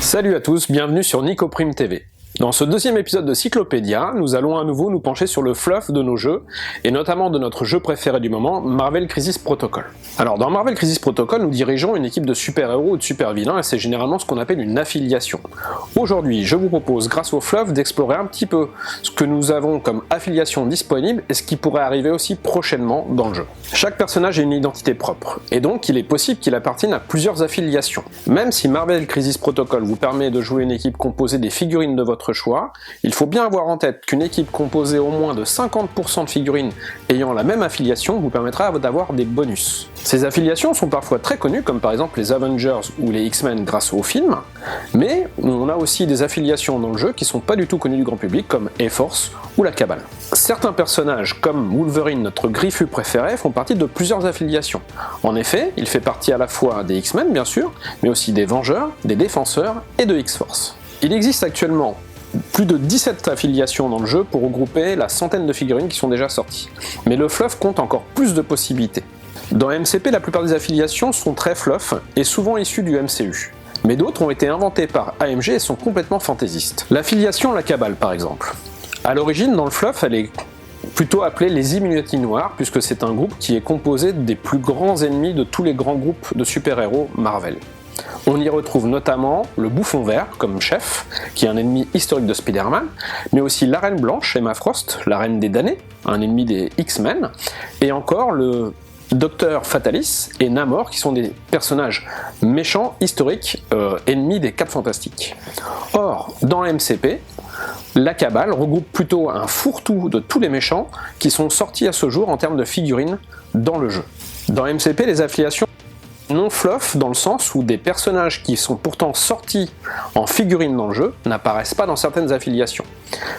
Salut à tous, bienvenue sur Nicoprime TV. Dans ce deuxième épisode de Cyclopédia, nous allons à nouveau nous pencher sur le fluff de nos jeux, et notamment de notre jeu préféré du moment, Marvel Crisis Protocol. Alors dans Marvel Crisis Protocol, nous dirigeons une équipe de super-héros ou de super-vilains, et c'est généralement ce qu'on appelle une affiliation. Aujourd'hui, je vous propose, grâce au fluff, d'explorer un petit peu ce que nous avons comme affiliation disponible, et ce qui pourrait arriver aussi prochainement dans le jeu. Chaque personnage a une identité propre, et donc il est possible qu'il appartienne à plusieurs affiliations. Même si Marvel Crisis Protocol vous permet de jouer une équipe composée des figurines de votre choix, il faut bien avoir en tête qu'une équipe composée au moins de 50% de figurines ayant la même affiliation vous permettra d'avoir des bonus. Ces affiliations sont parfois très connues, comme par exemple les Avengers ou les X-Men grâce au film, mais on a aussi des affiliations dans le jeu qui sont pas du tout connues du grand public, comme A-Force ou la Cabale. Certains personnages, comme Wolverine, notre griffu préféré, font partie de plusieurs affiliations. En effet, il fait partie à la fois des X-Men bien sûr, mais aussi des Vengeurs, des Défenseurs et de X-Force. Il existe actuellement plus de 17 affiliations dans le jeu pour regrouper la centaine de figurines qui sont déjà sorties. Mais le fluff compte encore plus de possibilités. Dans MCP, la plupart des affiliations sont très fluff et souvent issues du MCU. Mais d'autres ont été inventées par AMG et sont complètement fantaisistes. L'affiliation La Cabale par exemple. À l'origine, dans le fluff, elle est plutôt appelée les Illuminati Noirs, puisque c'est un groupe qui est composé des plus grands ennemis de tous les grands groupes de super-héros Marvel. On y retrouve notamment le Bouffon Vert comme chef, qui est un ennemi historique de Spider-Man, mais aussi la Reine Blanche, Emma Frost, la Reine des Damnés, un ennemi des X-Men, et encore le Docteur Fatalis et Namor, qui sont des personnages méchants, historiques, ennemis des 4 Fantastiques. Or, dans MCP, la Cabale regroupe plutôt un fourre-tout de tous les méchants qui sont sortis à ce jour en termes de figurines dans le jeu. Dans MCP, les affiliations non fluff dans le sens où des personnages qui sont pourtant sortis en figurines dans le jeu n'apparaissent pas dans certaines affiliations.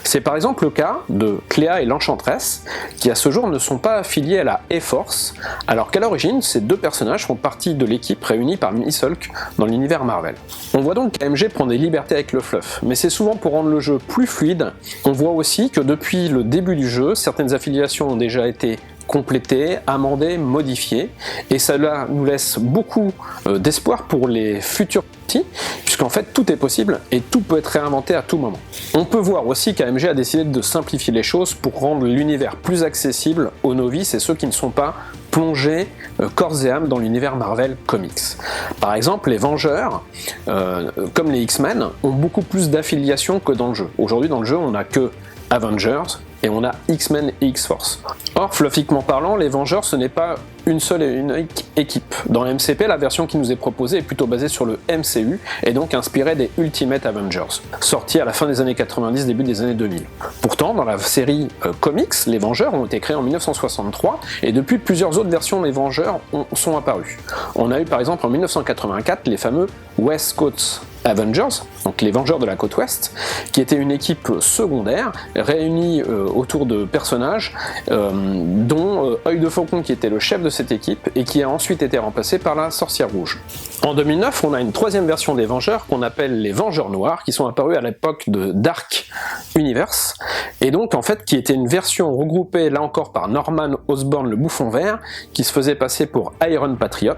C'est par exemple le cas de Cléa et l'Enchantress, qui à ce jour ne sont pas affiliés à la A-Force, alors qu'à l'origine ces deux personnages font partie de l'équipe réunie par Miss-Hulk dans l'univers Marvel. On voit donc qu'AMG prend des libertés avec le fluff, mais c'est souvent pour rendre le jeu plus fluide. On voit aussi que depuis le début du jeu, certaines affiliations ont déjà été complétées, amendées, modifiées, et cela nous laisse beaucoup d'espoir pour les futurs parties, puisqu'en fait tout est possible et tout peut être réinventé à tout moment. On peut voir aussi qu'AMG a décidé de simplifier les choses pour rendre l'univers plus accessible aux novices et ceux qui ne sont pas plongés corps et âme dans l'univers Marvel Comics. Par exemple, les Vengeurs, comme les X-Men, ont beaucoup plus d'affiliations que dans le jeu. Aujourd'hui dans le jeu on n'a que Avengers et on a X-Men et X-Force. Or, fluffiquement parlant, les Vengeurs ce n'est pas une seule et unique équipe. Dans MCP, la version qui nous est proposée est plutôt basée sur le MCU et donc inspirée des Ultimate Avengers, sortis à la fin des années 90, début des années 2000. Pourtant, dans la série comics, les Vengeurs ont été créés en 1963 et depuis plusieurs autres versions des Vengeurs sont apparues. On a eu par exemple en 1984 les fameux West Coast Avengers, donc les Vengeurs de la côte ouest, qui étaient une équipe secondaire réunie autour de personnages dont Œil de Faucon qui était le chef de cette équipe et qui a ensuite été remplacé par la Sorcière Rouge. En 2009, on a une troisième version des Vengeurs qu'on appelle les Vengeurs Noirs, qui sont apparus à l'époque de Dark Universe, et donc en fait qui était une version regroupée là encore par Norman Osborn le Bouffon Vert, qui se faisait passer pour Iron Patriot,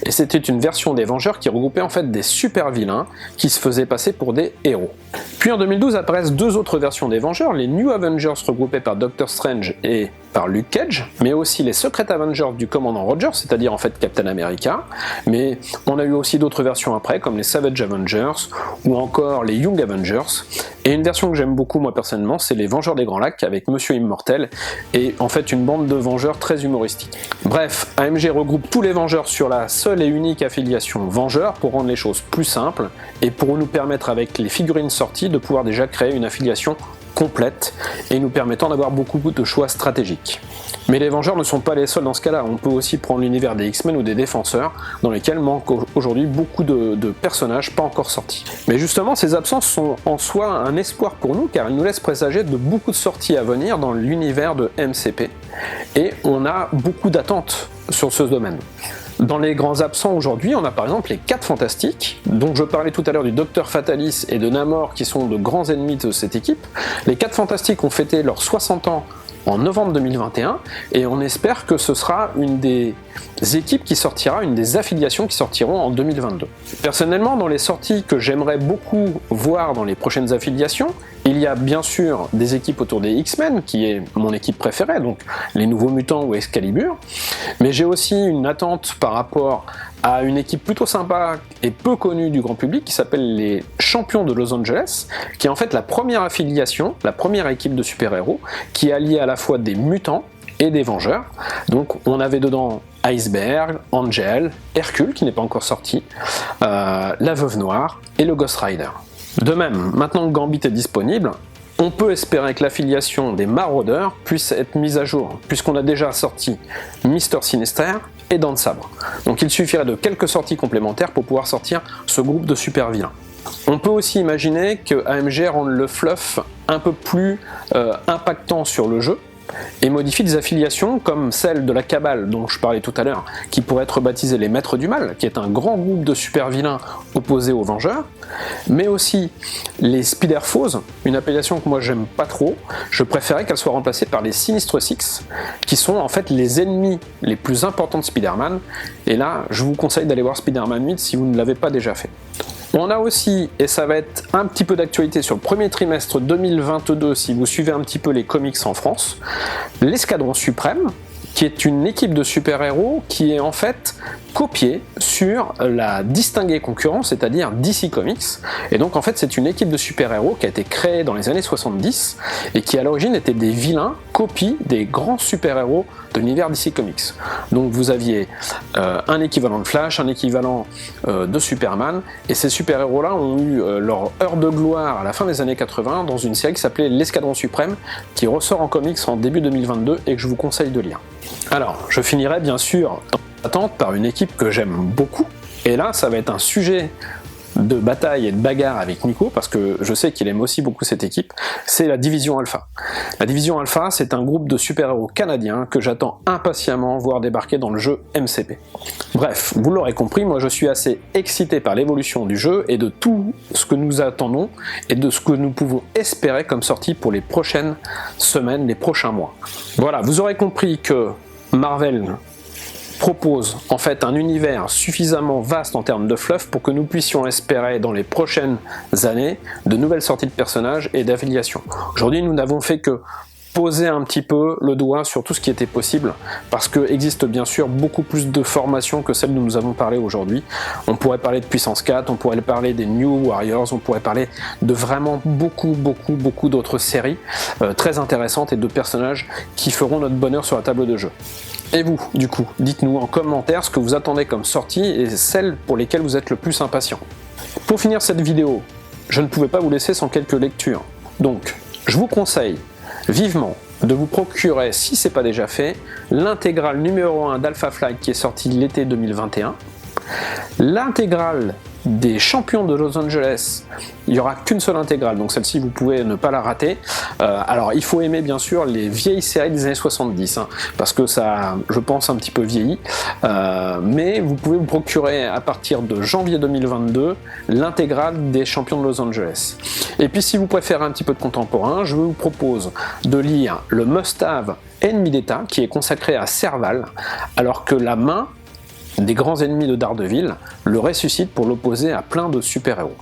et c'était une version des Vengeurs qui regroupait en fait des super vilains qui se faisaient passer pour des héros. Puis en 2012 apparaissent deux autres versions des Vengeurs, les New Avengers regroupés par Doctor Strange et par Luke Cage, mais aussi les Secret Avengers du commandant Rogers, c'est-à-dire en fait Captain America, mais on a eu aussi d'autres versions après, comme les Savage Avengers, ou encore les Young Avengers, et une version que j'aime beaucoup moi personnellement, c'est les Vengeurs des Grands Lacs, avec Monsieur Immortel, et en fait une bande de Vengeurs très humoristique. Bref, AMG regroupe tous les Vengeurs sur la seule et unique affiliation Vengeurs, pour rendre les choses plus simples, et pour nous permettre avec les figurines sorties de pouvoir déjà créer une affiliation complète et nous permettant d'avoir beaucoup de choix stratégiques. Mais les Vengeurs ne sont pas les seuls dans ce cas-là, on peut aussi prendre l'univers des X-Men ou des Défenseurs, dans lesquels manquent aujourd'hui beaucoup de personnages pas encore sortis. Mais justement, ces absences sont en soi un espoir pour nous, car elles nous laissent présager de beaucoup de sorties à venir dans l'univers de MCP, et on a beaucoup d'attentes sur ce domaine. Dans les grands absents aujourd'hui, on a par exemple les 4 Fantastiques, dont je parlais tout à l'heure du Docteur Fatalis et de Namor qui sont de grands ennemis de cette équipe. Les 4 Fantastiques ont fêté leurs 60 ans en novembre 2021 et on espère que ce sera une des équipes qui sortira, une des affiliations qui sortiront en 2022. Personnellement, dans les sorties que j'aimerais beaucoup voir dans les prochaines affiliations, il y a bien sûr des équipes autour des X-Men, qui est mon équipe préférée, donc les Nouveaux Mutants ou Excalibur, mais j'ai aussi une attente par rapport à une équipe plutôt sympa et peu connue du grand public qui s'appelle les Champions de Los Angeles, qui est en fait la première affiliation, la première équipe de super-héros, qui allie à la fois des mutants et des Vengeurs. Donc on avait dedans Iceberg, Angel, Hercule qui n'est pas encore sorti, la Veuve Noire et le Ghost Rider. De même, maintenant que Gambit est disponible, on peut espérer que l'affiliation des Maraudeurs puisse être mise à jour, puisqu'on a déjà sorti Mister Sinister et Dents de Sabre. Donc il suffirait de quelques sorties complémentaires pour pouvoir sortir ce groupe de super vilains. On peut aussi imaginer que AMG rende le fluff un peu plus impactant sur le jeu, et modifie des affiliations comme celle de la Cabale dont je parlais tout à l'heure, qui pourrait être baptisée les Maîtres du Mal, qui est un grand groupe de super vilains opposés aux Vengeurs, mais aussi les Spider-Foes, une appellation que moi j'aime pas trop, je préférais qu'elle soit remplacée par les Sinistre Six, qui sont en fait les ennemis les plus importants de Spider-Man, et là je vous conseille d'aller voir Spider-Man 8 si vous ne l'avez pas déjà fait. On a aussi, et ça va être un petit peu d'actualité sur le premier trimestre 2022 si vous suivez un petit peu les comics en France, l'Escadron Suprême, qui est une équipe de super-héros qui est en fait copiée sur la distinguée concurrence, c'est-à-dire DC Comics. Et donc en fait c'est une équipe de super-héros qui a été créée dans les années 70 et qui à l'origine était des vilains copies des grands super-héros de l'univers DC Comics. Donc vous aviez un équivalent de Flash, un équivalent de Superman, et ces super-héros-là ont eu leur heure de gloire à la fin des années 80 dans une série qui s'appelait l'Escadron Suprême, qui ressort en comics en début 2022 et que je vous conseille de lire. Alors, je finirai bien sûr en attente par une équipe que j'aime beaucoup, et là ça va être un sujet de bataille et de bagarre avec Nico, parce que je sais qu'il aime aussi beaucoup cette équipe, c'est la Division Alpha. La Division Alpha, c'est un groupe de super-héros canadiens que j'attends impatiemment voir débarquer dans le jeu MCP. Bref, vous l'aurez compris, moi je suis assez excité par l'évolution du jeu et de tout ce que nous attendons et de ce que nous pouvons espérer comme sortie pour les prochaines semaines, les prochains mois. Voilà, vous aurez compris que Marvel propose en fait un univers suffisamment vaste en termes de fluff pour que nous puissions espérer dans les prochaines années de nouvelles sorties de personnages et d'affiliations. Aujourd'hui nous n'avons fait que poser un petit peu le doigt sur tout ce qui était possible, parce que existe bien sûr beaucoup plus de formations que celles dont nous avons parlé aujourd'hui. On pourrait parler de Puissance 4, on pourrait parler des New Warriors, on pourrait parler de vraiment beaucoup d'autres séries très intéressantes et de personnages qui feront notre bonheur sur la table de jeu. Et vous, du coup, dites-nous en commentaire ce que vous attendez comme sortie et celles pour lesquelles vous êtes le plus impatient. Pour finir cette vidéo, je ne pouvais pas vous laisser sans quelques lectures. Donc, je vous conseille vivement de vous procurer, si ce n'est pas déjà fait, l'intégrale numéro 1 d'Alpha Flight qui est sortie l'été 2021, l'intégrale des Champions de Los Angeles, il n'y aura qu'une seule intégrale, donc celle-ci vous pouvez ne pas la rater. Alors il faut aimer bien sûr les vieilles séries des années 70, parce que ça, je pense, un petit peu vieilli, mais vous pouvez vous procurer à partir de janvier 2022 l'intégrale des Champions de Los Angeles. Et puis si vous préférez un petit peu de contemporain, je vous propose de lire le must-have Ennemi d'État, qui est consacré à Serval, alors que la main des grands ennemis de Daredevil le ressuscite pour l'opposer à plein de super-héros.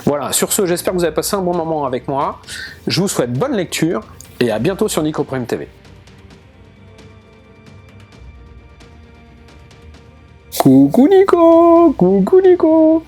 Voilà, sur ce, j'espère que vous avez passé un bon moment avec moi. Je vous souhaite bonne lecture et à bientôt sur Nico Prime TV. Coucou Nico! Coucou Nico!